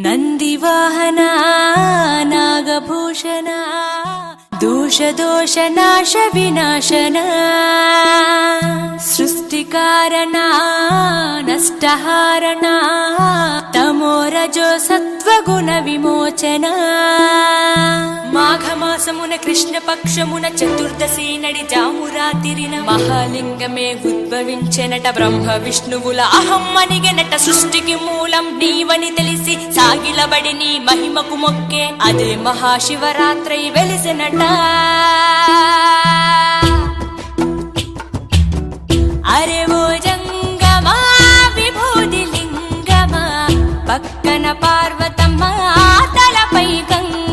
ನಂದಿವಾಹನ ನಾಗಭೂಷಣ ದೋಷ ದೋಷ ನಾಶ ವಿನಾಶನ ಸೃಷ್ಟಿಕಾರಣ ನಷ್ಟಹಾರಣ తమోరజో సత్వగుణ విమోచన మాఘమాసమున కృష్ణపక్షమున చతుర్దశి నడి జామురాతిరిన మహాలింగమే ఉద్భవించెనట బ్రహ్మ విష్ణువుల అహం అనిగెనట సృష్టికి మూలం నీవని తెలిసి సాగిలబడి నీ మహిమకు మొక్కే అదే మహాశివరాత్రి వెలిసెనట అరే ఓ జంగమా విభూది లింగమా పక్కన పార్వతమ్మ తలపై గంగ